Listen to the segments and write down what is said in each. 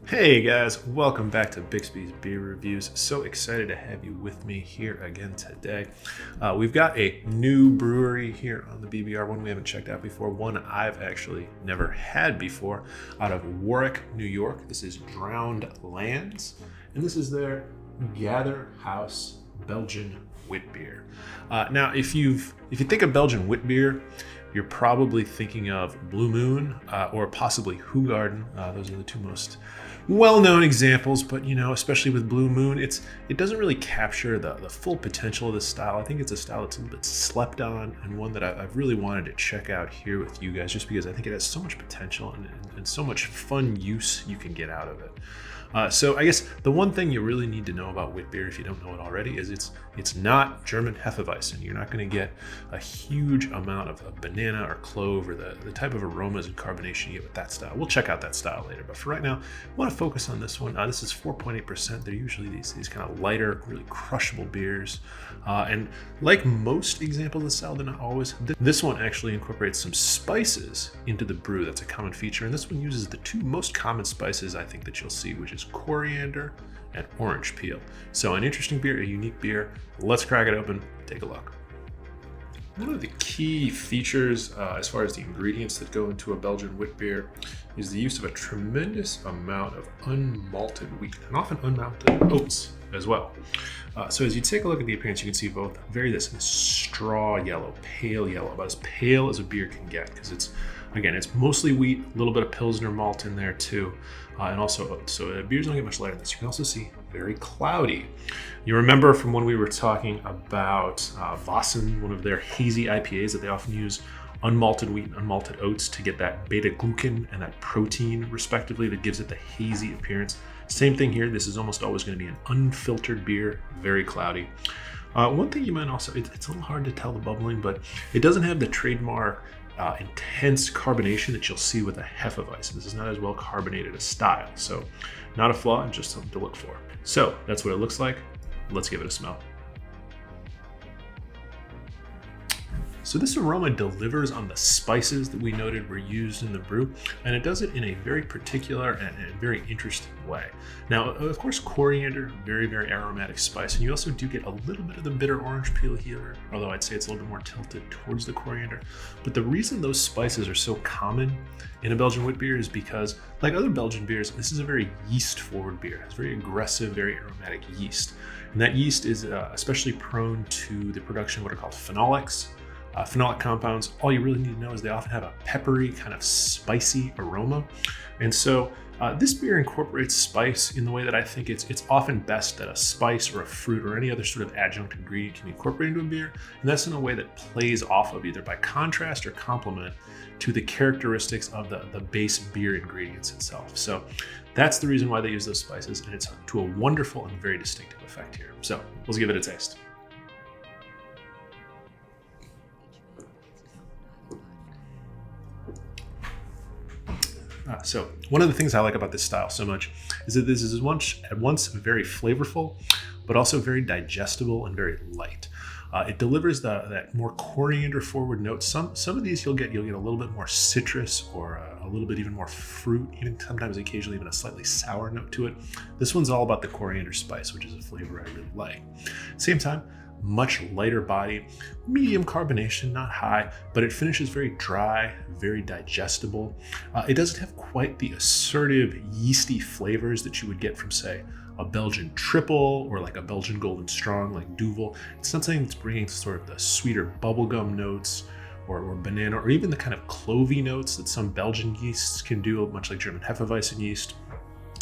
Hey guys, welcome back to Bixby's Beer Reviews. So excited to have you with me here again today. We've got a new brewery here on the BBR, one we haven't checked out before, one I've actually never had before, out of Warwick, New York. This is Drowned Lands, and this is their Gather House Belgian Witbier. Now, if you think of Belgian Witbier, you're probably thinking of Blue Moon or possibly Hoegaarden. Those are the two most well-known examples, but especially with Blue Moon, it doesn't really capture the full potential of this style. I think it's a style that's a little bit slept on, and one that I've really wanted to check out here with you guys, just because I think it has so much potential and so much fun use you can get out of it. So I guess the one thing you really need to know about Witbier, if you don't know it already, is it's not German Hefeweizen. You're not going to get a huge amount of banana or clove or the type of aromas and carbonation you get with that style. We'll check out that style later, but for right now, I want to focus on this one. This is 4.8%. They're usually these kind of lighter, really crushable beers. And like most examples of the style, they're not always. This one actually incorporates some spices into the brew. That's a common feature. And this one uses the two most common spices I think that you'll see, which is coriander and orange peel. So an interesting beer, a unique beer. Let's crack it open, take a look. One of the key features as far as the ingredients that go into a Belgian wit beer is the use of a tremendous amount of unmalted wheat and often unmalted oats as well. So as you take a look at the appearance, you can see both this straw yellow, pale yellow, about as pale as a beer can get, because it's mostly wheat, a little bit of Pilsner malt in there too, and also oats. So beers don't get much lighter than this. You can also see very cloudy. You remember from when we were talking about Vossen, one of their hazy IPAs, that they often use unmalted wheat and unmalted oats to get that beta glucan and that protein respectively that gives it the hazy appearance. Same thing here. This is almost always going to be an unfiltered beer, very cloudy. One thing you might also, it's a little hard to tell the bubbling, but it doesn't have the trademark intense carbonation that you'll see with a Hefeweizen. This is not as well carbonated a style, so not a flaw, and just something to look for. So that's what it looks like. Let's give it a smell. So this aroma delivers on the spices that we noted were used in the brew, and it does it in a very particular and very interesting way. Now, of course, coriander, very, very aromatic spice, and you also do get a little bit of the bitter orange peel here, although I'd say it's a little bit more tilted towards the coriander. But the reason those spices are so common in a Belgian wit beer is because, like other Belgian beers, this is a very yeast-forward beer. It's very aggressive, very aromatic yeast. And that yeast is especially prone to the production of what are called phenolics. Phenolic compounds, all you really need to know is they often have a peppery, kind of spicy aroma. And so this beer incorporates spice in the way that I think it's often best that a spice or a fruit or any other sort of adjunct ingredient can be incorporated into a beer. And that's in a way that plays off of, either by contrast or complement to, the characteristics of the base beer ingredients itself. So that's the reason why they use those spices, and it's to a wonderful and very distinctive effect here. So let's give it a taste. So one of the things I like about this style so much is that this is at once very flavorful, but also very digestible and very light. It delivers that more coriander forward note. Some of these you'll get a little bit more citrus, or a little bit even more fruit, even sometimes occasionally even a slightly sour note to it. This one's all about the coriander spice, which is a flavor I really like. Same time, much lighter body, medium carbonation, not high, but it finishes very dry, very digestible. It doesn't have quite the assertive yeasty flavors that you would get from, say, a Belgian triple or like a Belgian golden strong like Duvel. It's not something that's bringing sort of the sweeter bubblegum notes or banana, or even the kind of clovey notes that some Belgian yeasts can do, much like German Hefeweizen yeast.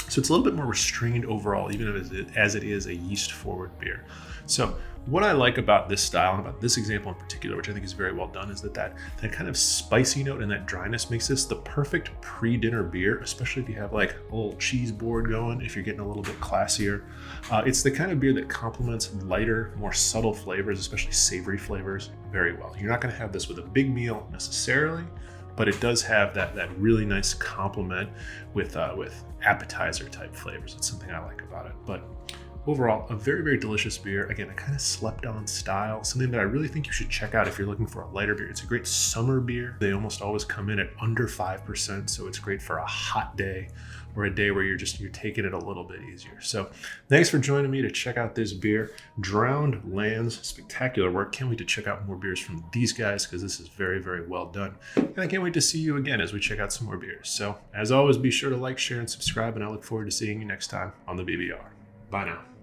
So it's a little bit more restrained overall, even as it is a yeast-forward beer. So what I like about this style, and about this example in particular, which I think is very well done, is that kind of spicy note and that dryness makes this the perfect pre-dinner beer, especially if you have like a little cheese board going, if you're getting a little bit classier. It's the kind of beer that complements lighter, more subtle flavors, especially savory flavors, very well. You're not going to have this with a big meal necessarily, but it does have that really nice complement with appetizer type flavors. It's something I like about it. But overall, a very, very delicious beer. Again, a kind of slept on style, something that I really think you should check out if you're looking for a lighter beer. It's a great summer beer. They almost always come in at under 5%, so it's great for a hot day or a day where you're taking it a little bit easier. So thanks for joining me to check out this beer. Drowned Lands, spectacular work. Can't wait to check out more beers from these guys because this is very, very well done. And I can't wait to see you again as we check out some more beers. So as always, be sure to like, share, and subscribe, and I look forward to seeing you next time on the BBR. Bye now.